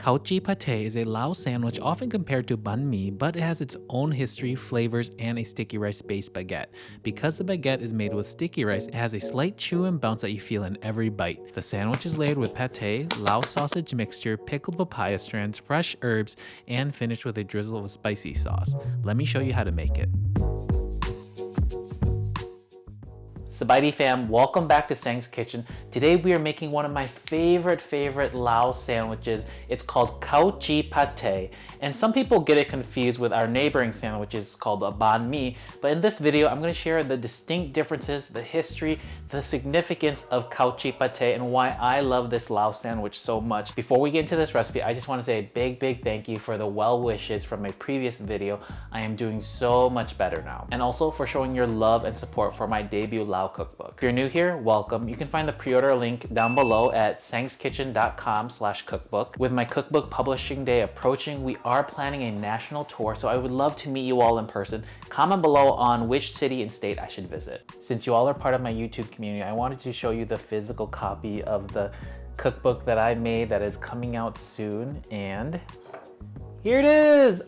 Khao Jee Pâté is a Lao sandwich often compared to banh mi, but it has its own history, flavors, and a sticky rice-based baguette. Because the baguette is made with sticky rice, it has a slight chew and bounce that you feel in every bite. The sandwich is layered with pâté, Lao sausage mixture, pickled papaya strands, fresh herbs, and finished with a drizzle of a spicy sauce. Let me show you how to make it. Sabaidi fam, welcome back to Saeng's Kitchen. Today we are making one of my favorite Lao sandwiches. It's called Khao Jee Pâté, and some people get it confused with our neighboring sandwiches called a banh mi, but in this video I'm going to share the distinct differences, the history, the significance of Khao Jee Pâté, and why I love this Lao sandwich so much. Before we get into this recipe, I just want to say a big thank you for the well wishes from my previous video. I am doing so much better now. And also for showing your love and support for my debut Lao cookbook. If you're new here, welcome. You can find the pre-order link down below at sangskitchen.com/cookbook. With my cookbook publishing day approaching, we are planning a national tour, so I would love to meet you all in person. Comment below on which city and state I should visit. Since you all are part of my YouTube community, I wanted to show you the physical copy of the cookbook that I made that is coming out soon, and here it is!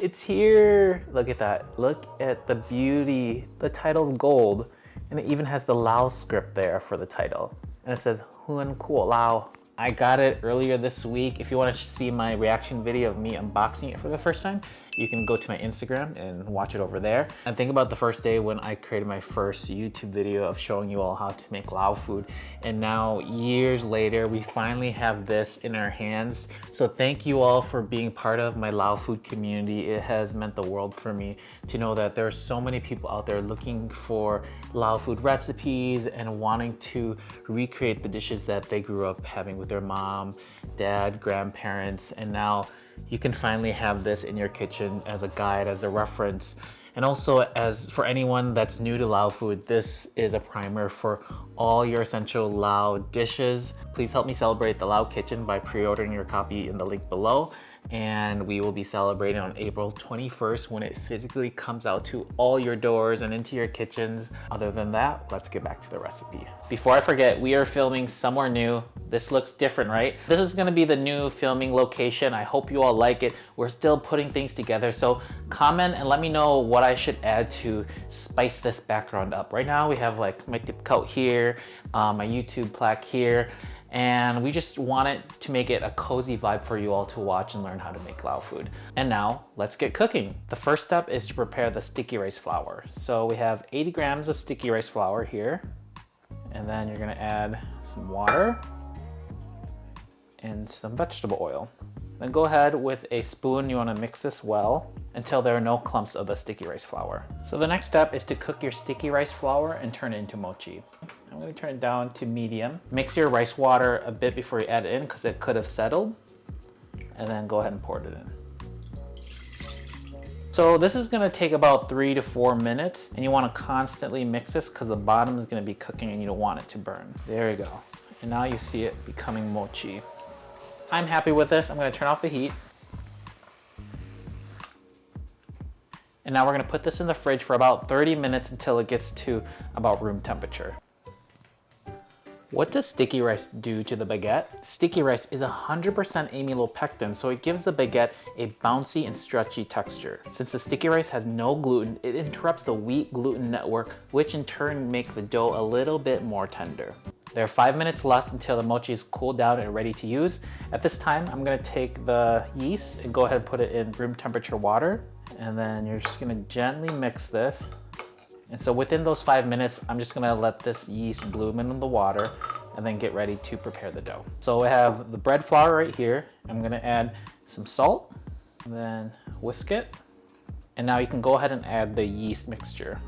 It's here. Look at that. Look at the beauty. The title's gold, and it even has the Lao script there for the title. And it says Huan Kuo Lao. I got it earlier this week. If you want to see my reaction video of me unboxing it for the first time, you can go to my Instagram and watch it over there. And think about the first day when I created my first YouTube video of showing you all how to make Lao food. And now, years later, we finally have this in our hands. So thank you all for being part of my Lao food community. It has meant the world for me to know that there are so many people out there looking for Lao food recipes and wanting to recreate the dishes that they grew up having with their mom, dad, grandparents, and now you can finally have this in your kitchen as a guide, as a reference. And also, as for anyone that's new to Lao food, this is a primer for all your essential Lao dishes. Please help me celebrate the Lao kitchen by pre-ordering your copy in the link below. And we will be celebrating on April 21st when it physically comes out to all your doors and into your kitchens. Other than that, let's get back to the recipe. Before I forget, we are filming somewhere new. This looks different, right? This is gonna be the new filming location. I hope you all like it. We're still putting things together, so comment and let me know what I should add to spice this background up. Right now we have like my tip coat here, my YouTube plaque here, and we just wanted to make it a cozy vibe for you all to watch and learn how to make Lao food. And now, let's get cooking. The first step is to prepare the sticky rice flour. So we have 80 grams of sticky rice flour here, and then you're gonna add some water and some vegetable oil. Then go ahead with a spoon, you wanna mix this well until there are no clumps of the sticky rice flour. So the next step is to cook your sticky rice flour and turn it into mochi. I'm gonna turn it down to medium. Mix your rice water a bit before you add it in because it could have settled. And then go ahead and pour it in. So this is gonna take about 3 to 4 minutes, and you wanna constantly mix this because the bottom is gonna be cooking and you don't want it to burn. There you go. And now you see it becoming mochi. I'm happy with this. I'm gonna turn off the heat. And now we're gonna put this in the fridge for about 30 minutes until it gets to about room temperature. What does sticky rice do to the baguette? Sticky rice is 100% amylopectin, so it gives the baguette a bouncy and stretchy texture. Since the sticky rice has no gluten, it interrupts the wheat gluten network, which in turn make the dough a little bit more tender. There are 5 minutes left until the mochi is cooled down and ready to use. At this time, I'm gonna take the yeast and go ahead and put it in room temperature water. And then you're just gonna gently mix this. And so within those 5 minutes, I'm just gonna let this yeast bloom in the water and then get ready to prepare the dough. So I have the bread flour right here. I'm gonna add some salt, and then whisk it. And now you can go ahead and add the yeast mixture.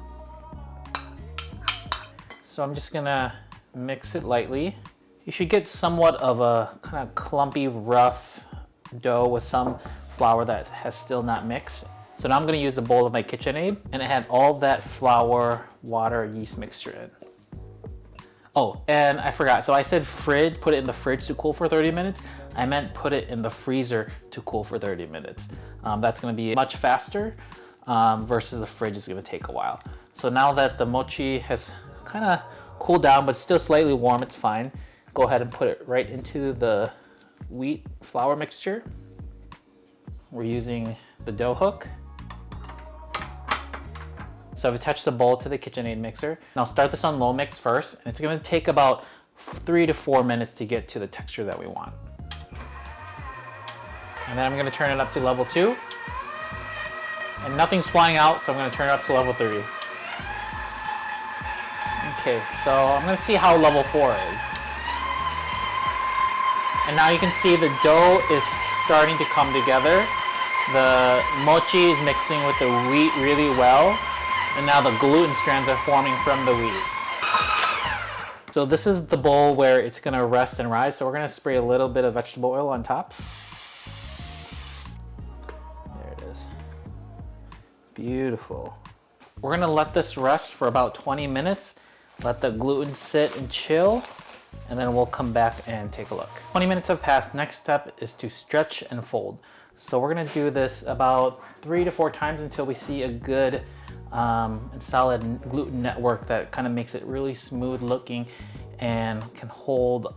So I'm just gonna mix it lightly. You should get somewhat of a kind of clumpy, rough dough with some flour that has still not mixed. So now I'm gonna use the bowl of my KitchenAid and add all that flour, water, yeast mixture in. Oh, and I forgot. So I said put it in the fridge to cool for 30 minutes. I meant put it in the freezer to cool for 30 minutes. That's gonna be much faster versus the fridge is gonna take a while. So now that the mochi has kind of cooled down, but still slightly warm, it's fine. Go ahead and put it right into the wheat flour mixture. We're using the dough hook. So I've attached the bowl to the KitchenAid mixer. And I'll start this on low mix first, and it's gonna take about 3 to 4 minutes to get to the texture that we want. And then I'm gonna turn it up to level 2. And nothing's flying out, so I'm gonna turn it up to level 3. Okay, so I'm gonna see how level 4 is. And now you can see the dough is starting to come together. The mochi is mixing with the wheat really well. And now the gluten strands are forming from the wheat. So this is the bowl where it's gonna rest and rise. So we're gonna spray a little bit of vegetable oil on top. There it is. Beautiful. We're gonna let this rest for about 20 minutes. Let the gluten sit and chill, and then we'll come back and take a look. 20 minutes have passed. Next step is to stretch and fold. So we're gonna do this about 3 to 4 times until we see a good and solid gluten network that kind of makes it really smooth looking and can hold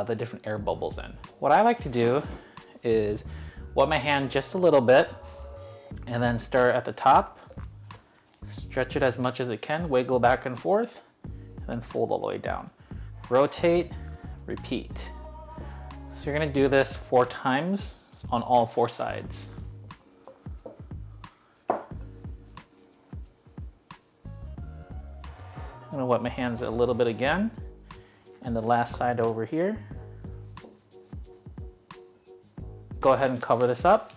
the different air bubbles in. What I like to do is wet my hand just a little bit and then start at the top, stretch it as much as it can, wiggle back and forth, and then fold all the way down. Rotate, repeat. So you're gonna do this 4 times on all 4 sides. I'm gonna wet my hands a little bit again, and the last side over here. Go ahead and cover this up,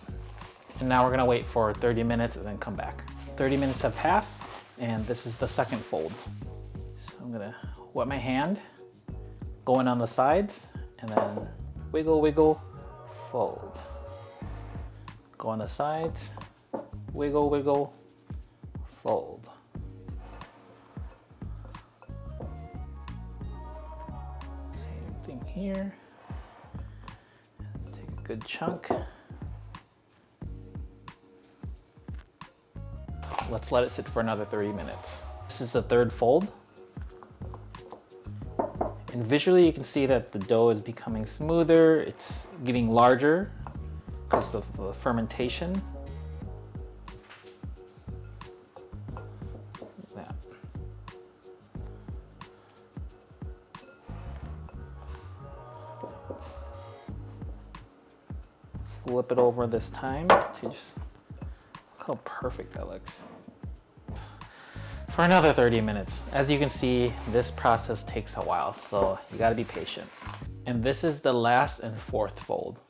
and now we're gonna wait for 30 minutes and then come back. 30 minutes have passed, and this is the second fold. So I'm gonna wet my hand, go in on the sides, and then wiggle, wiggle, fold. Go on the sides, wiggle, wiggle, fold. Here, take a good chunk. Let's let it sit for another 30 minutes. This is the third fold. And visually you can see that the dough is becoming smoother, it's getting larger because of the fermentation. Flip it over this time to just look how perfect that looks. For another 30 minutes. As you can see, this process takes a while, so you gotta be patient. And this is the last and 4th fold.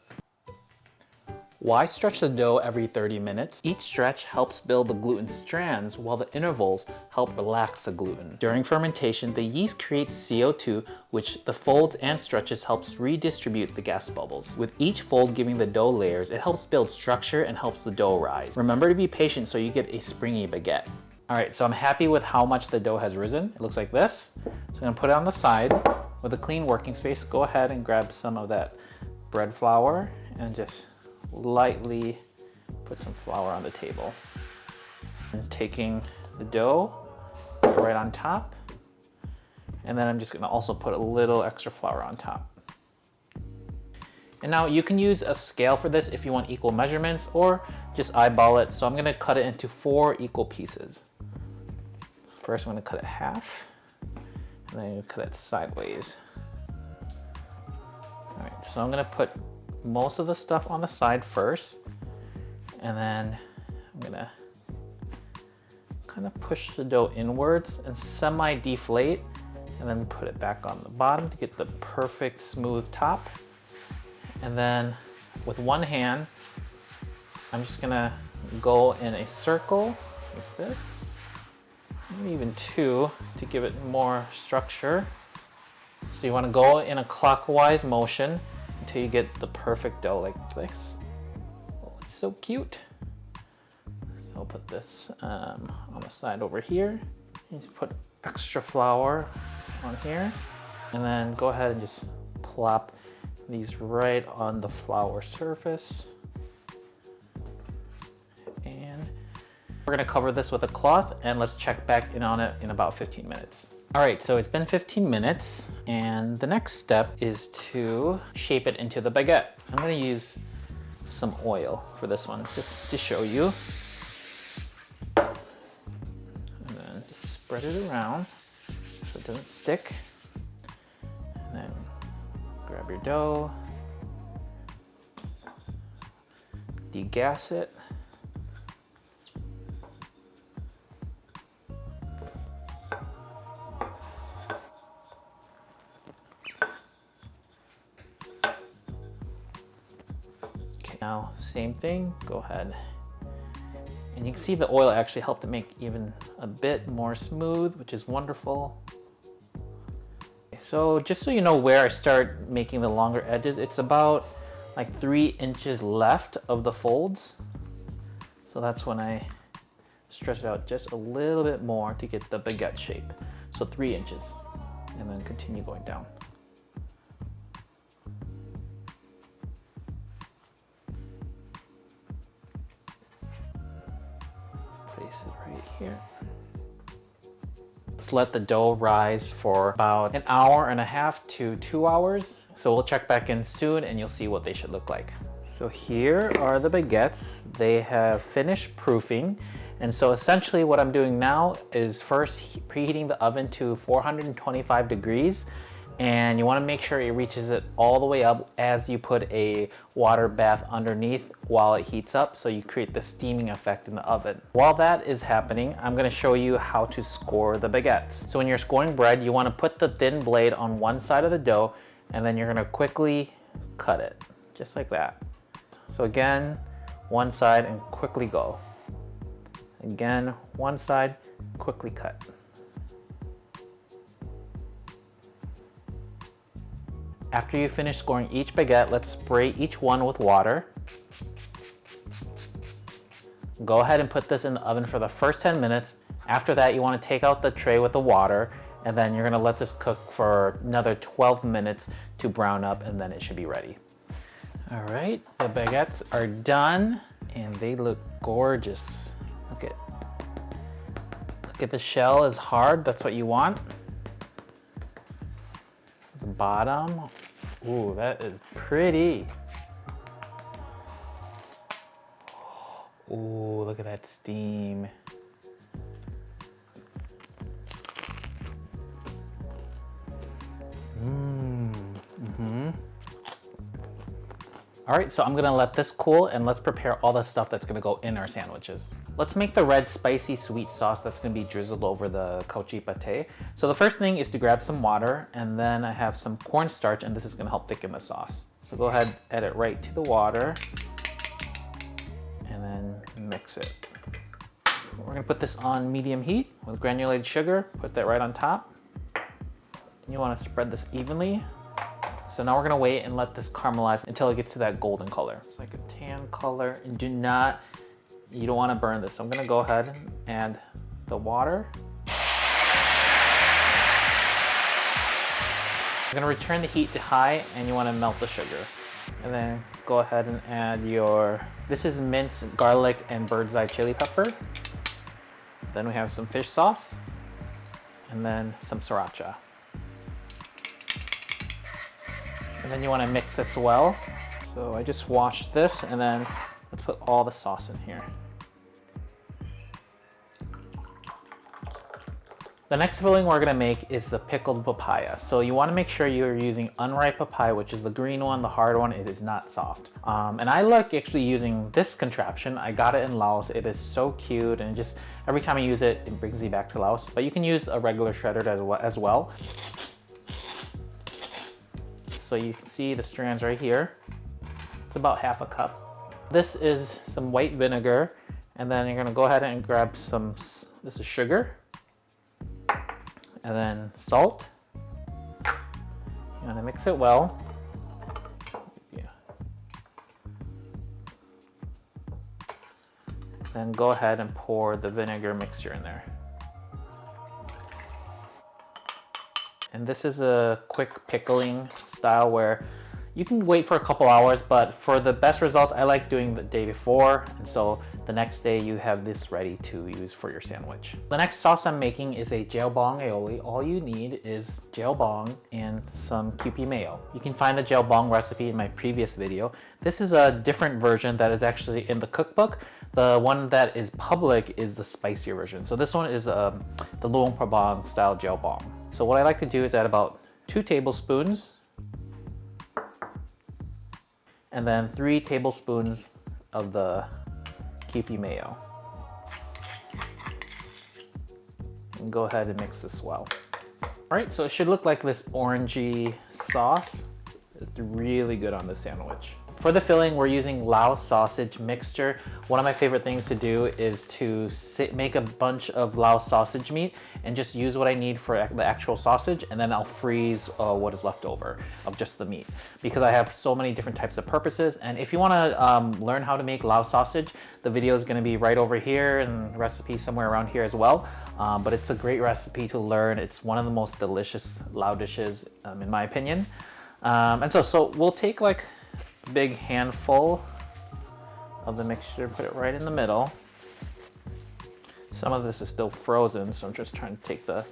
Why stretch the dough every 30 minutes? Each stretch helps build the gluten strands, while the intervals help relax the gluten. During fermentation, the yeast creates CO2, which the folds and stretches helps redistribute the gas bubbles. With each fold giving the dough layers, it helps build structure and helps the dough rise. Remember to be patient so you get a springy baguette. All right, so I'm happy with how much the dough has risen. It looks like this. So I'm gonna put it on the side. With a clean working space, go ahead and grab some of that bread flour and just lightly put some flour on the table. And taking the dough right on top, and then I'm just gonna also put a little extra flour on top. And now you can use a scale for this if you want equal measurements, or just eyeball it. So I'm gonna cut it into 4 equal pieces. First I'm gonna cut it half, and then I'm gonna cut it sideways. All right, so I'm gonna put most of the stuff on the side first, and then I'm gonna kind of push the dough inwards and semi-deflate, and then put it back on the bottom to get the perfect smooth top. And then with one hand, I'm just gonna go in a circle like this, maybe even 2 to give it more structure. So you wanna go in a clockwise motion until you get the perfect dough like this. Oh, it's so cute. So I'll put this on the side over here. You just put extra flour on here, and then go ahead and just plop these right on the flour surface. And we're gonna cover this with a cloth, and let's check back in on it in about 15 minutes. All right, so it's been 15 minutes, and the next step is to shape it into the baguette. I'm gonna use some oil for this one, just to show you. And then just spread it around so it doesn't stick. And then grab your dough, degas it. Now, same thing, go ahead. And you can see the oil actually helped it make even a bit more smooth, which is wonderful. So just so you know where I start making the longer edges, it's about like 3 inches left of the folds. So that's when I stretch it out just a little bit more to get the baguette shape. So 3 inches, and then continue going down. Place it right here. Let's let the dough rise for about 1.5 hours to 2 hours. So we'll check back in soon and you'll see what they should look like. So here are the baguettes. They have finished proofing. And so essentially what I'm doing now is first preheating the oven to 425 degrees. And you want to make sure it reaches it all the way up as you put a water bath underneath while it heats up, so you create the steaming effect in the oven. While that is happening, I'm going to show you how to score the baguettes. So when you're scoring bread, you want to put the thin blade on one side of the dough, and then you're going to quickly cut it, just like that. So again, one side and quickly go. Again, one side, quickly cut. After you finish scoring each baguette, let's spray each one with water. Go ahead and put this in the oven for the first 10 minutes. After that, you want to take out the tray with the water, and then you're going to let this cook for another 12 minutes to brown up, and then it should be ready. All right, the baguettes are done, and they look gorgeous. Look at the shell is hard. That's what you want. The bottom, ooh, that is pretty. Ooh, look at that steam. All right, so I'm gonna let this cool and let's prepare all the stuff that's gonna go in our sandwiches. Let's make the red spicy sweet sauce that's gonna be drizzled over the Khao Jee Pâté. So the first thing is to grab some water, and then I have some cornstarch, and this is gonna help thicken the sauce. So go ahead, add it right to the water, and then mix it. We're gonna put this on medium heat with granulated sugar, put that right on top. You wanna spread this evenly. So now we're gonna wait and let this caramelize until it gets to that golden color. It's like a tan color, and you don't wanna burn this. So I'm gonna go ahead and add the water. You're gonna return the heat to high, and you wanna melt the sugar. And then go ahead and add this is minced garlic and bird's eye chili pepper. Then we have some fish sauce, and then some sriracha. And then you want to mix this well. So I just washed this, and then let's put all the sauce in here. The next filling we're gonna make is the pickled papaya. So you wanna make sure you're using unripe papaya, which is the green one, the hard one. It is not soft. And I like actually using this contraption. I got it in Laos. It is so cute, and just every time I use it, it brings me back to Laos. But you can use a regular shredder as well. So you can see the strands right here. It's about half a cup. This is some white vinegar, and then you're gonna go ahead and grab this is sugar, and then salt. You wanna mix it well. Yeah. Then go ahead and pour the vinegar mixture in there. And this is a quick pickling style where You can wait for a couple hours, but for the best results, I like doing the day before, and so the next day you have this ready to use for your sandwich. The next sauce I'm making is a jeow bong aioli. All you need is jeow bong and some Kewpie mayo. You can find the jeow bong recipe in my previous video. This is a different version that is actually in the cookbook. The one that is public is the spicier version. So this one is the Luang Prabang style jeow bong. So what I like to do is add about 2 tablespoons and then 3 tablespoons of the Kewpie mayo. And go ahead and mix this well. All right, so it should look like this orangey sauce. It's really good on the sandwich. For the filling, we're using Laos sausage mixture. One of my favorite things to do is to make a bunch of Laos sausage meat and just use what I need for the actual sausage, and then I'll freeze what is left over of just the meat, because I have so many different types of purposes. And if you want to learn how to make Laos sausage, the video is going to be right over here and recipe somewhere around here as well. But it's a great recipe to learn. It's one of the most delicious Lao dishes in my opinion. And so we'll take like a big handful of the mixture, put it right in the middle. Some of this is still frozen, so I'm just trying to take the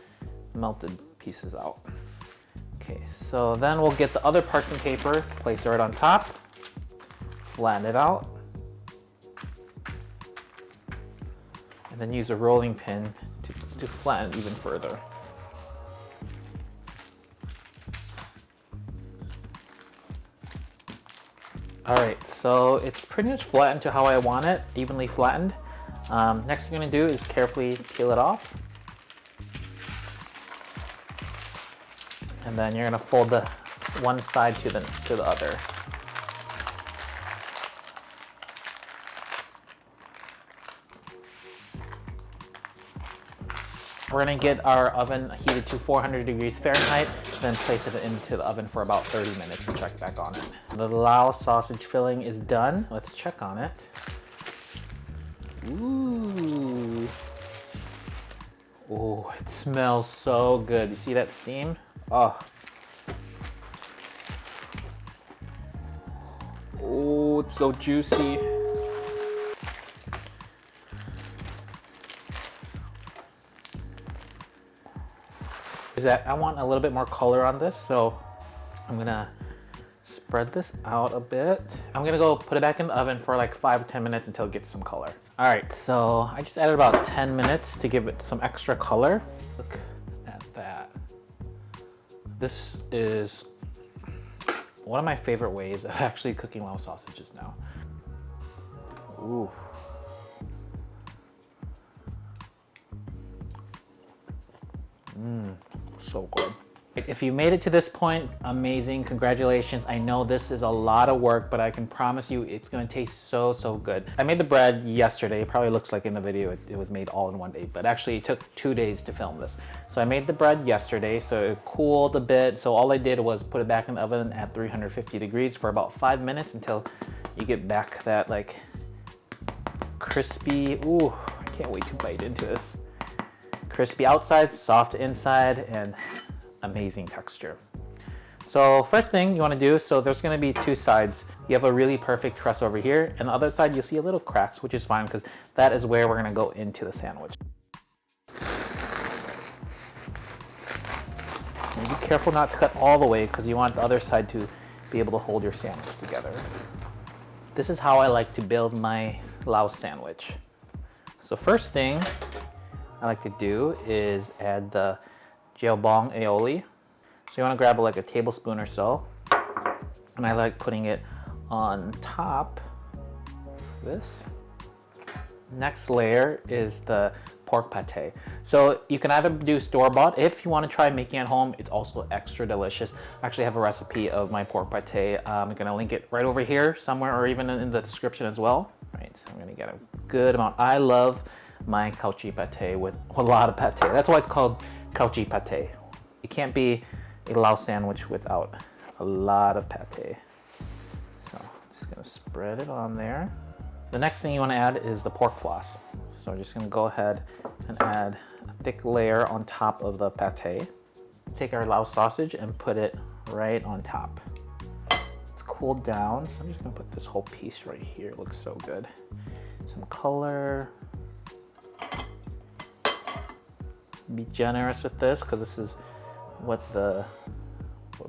melted pieces out. Okay, so then we'll get the other parchment paper, place it right on top, flatten it out, and then use a rolling pin to flatten it even further. All right, so it's pretty much flattened to how I want it, evenly flattened. Next thing I'm gonna do is carefully peel it off. And then you're gonna fold the one side to the other. We're gonna get our oven heated to 400 degrees Fahrenheit, then place it into the oven for about 30 minutes and check back on it. The Laos sausage filling is done. Let's check on it. Ooh. Oh, it smells so good. You see that steam? Oh. Oh, it's so juicy. Is that I want a little bit more color on this, so I'm gonna spread this out a bit. I'm gonna go put it back in the oven for like 5 to 10 minutes until it gets some color. All right, so I just added about 10 minutes to give it some extra color. Look at that. This is one of my favorite ways of actually cooking Lao sausages now. Ooh. So good. If you made it to this point, amazing, congratulations. I know this is a lot of work, but I can promise you it's gonna taste so, so good. I made the bread yesterday. It probably looks like in the video it was made all in one day, but actually it took 2 days to film this. So I made the bread yesterday, so it cooled a bit. So all I did was put it back in the oven at 350 degrees for about 5 minutes until you get back that like crispy, ooh, I can't wait to bite into this. Crispy outside, soft inside, and amazing texture. So first thing you want to do, so there's going to be 2 sides. You have a really perfect crust over here, and the other side you'll see a little cracks, which is fine because that is where we're going to go into the sandwich. And be careful not to cut all the way because you want the other side to be able to hold your sandwich together. This is how I like to build my Laos sandwich. So first thing I like to do is add the jeow bong aioli. So you want to grab like a tablespoon or so, and I like putting it on top of this. Next layer is the pork pâté. So you can either do store-bought. If you want to try making it at home, it's also extra delicious. I actually have a recipe of my pork pâté. I'm gonna link it right over here somewhere, or even in the description as well. All right, so I'm gonna get a good amount. I love my Khao Jee Pâté with a lot of pâté. That's why it's called Khao Jee Pâté. It can't be a Lao sandwich without a lot of pâté. So I'm just gonna spread it on there. The next thing you wanna add is the pork floss. So we're just gonna go ahead and add a thick layer on top of the pâté. Take our Lao sausage and put it right on top. It's cooled down. So I'm just gonna put this whole piece right here. It looks so good. Some color. Be generous with this because this is what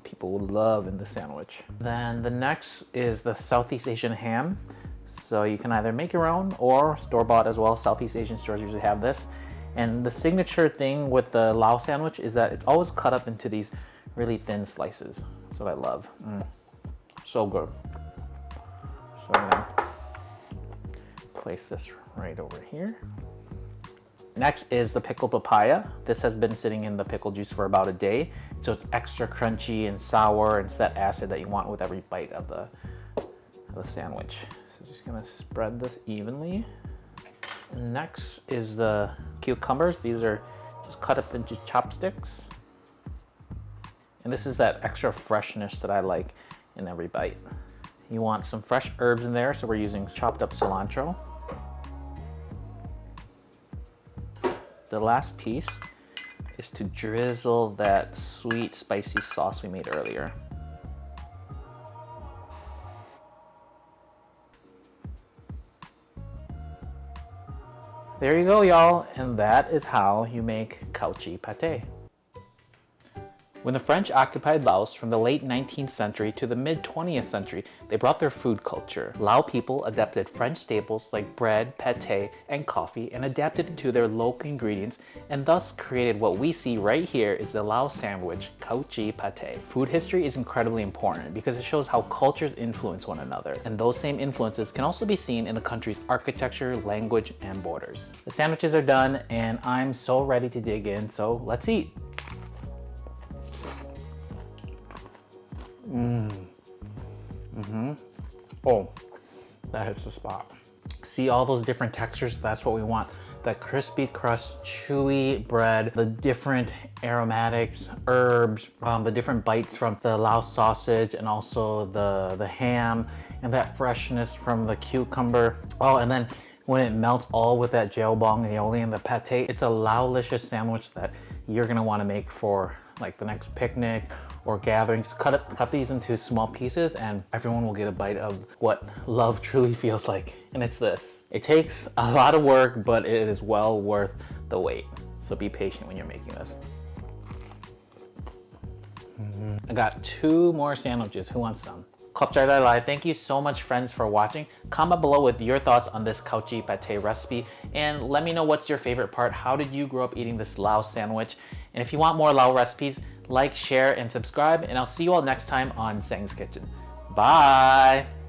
people would love in the sandwich. Then the next is the Southeast Asian ham. So you can either make your own or store-bought as well. Southeast Asian stores usually have this. And the signature thing with the Lao sandwich is that it's always cut up into these really thin slices. That's what I love. So good. So I'm gonna place this right over here. Next is the pickled papaya. This has been sitting in the pickle juice for about a day. So it's extra crunchy and sour, and it's that acid that you want with every bite of the sandwich. So just gonna spread this evenly. And next is the cucumbers. These are just cut up into chopsticks. And this is that extra freshness that I like in every bite. You want some fresh herbs in there, so we're using chopped up cilantro. The last piece is to drizzle that sweet, spicy sauce we made earlier. There you go, y'all, and that is how you make Khao Jee Pâté. When the French occupied Laos from the late 19th century to the mid-20th century, they brought their food culture. Lao people adapted French staples like bread, pâté, and coffee and adapted it to their local ingredients and thus created what we see right here is the Lao sandwich, Khao Jee Pâté. Food history is incredibly important because it shows how cultures influence one another, and those same influences can also be seen in the country's architecture, language, and borders. The sandwiches are done and I'm so ready to dig in, so let's eat. Oh, that hits the spot. See all those different textures? That's what we want. That crispy crust, chewy bread, the different aromatics, herbs, the different bites from the Lao sausage and also the ham, and that freshness from the cucumber. Oh, and then when it melts all with that jeow, bong, aioli, and the pate, it's a Lao-licious sandwich that you're gonna wanna make for like the next picnic or gatherings. Cut these into small pieces and everyone will get a bite of what love truly feels like. And it's this. It takes a lot of work, but it is well worth the wait. So be patient when you're making this. I got 2 more sandwiches. Who wants some? Thank you so much, friends, for watching. Comment below with your thoughts on this Khao Jee Pâté recipe and let me know what's your favorite part. How did you grow up eating this Lao sandwich? And if you want more Lao recipes, like, share, and subscribe, and I'll see you all next time on Saeng's Kitchen. Bye!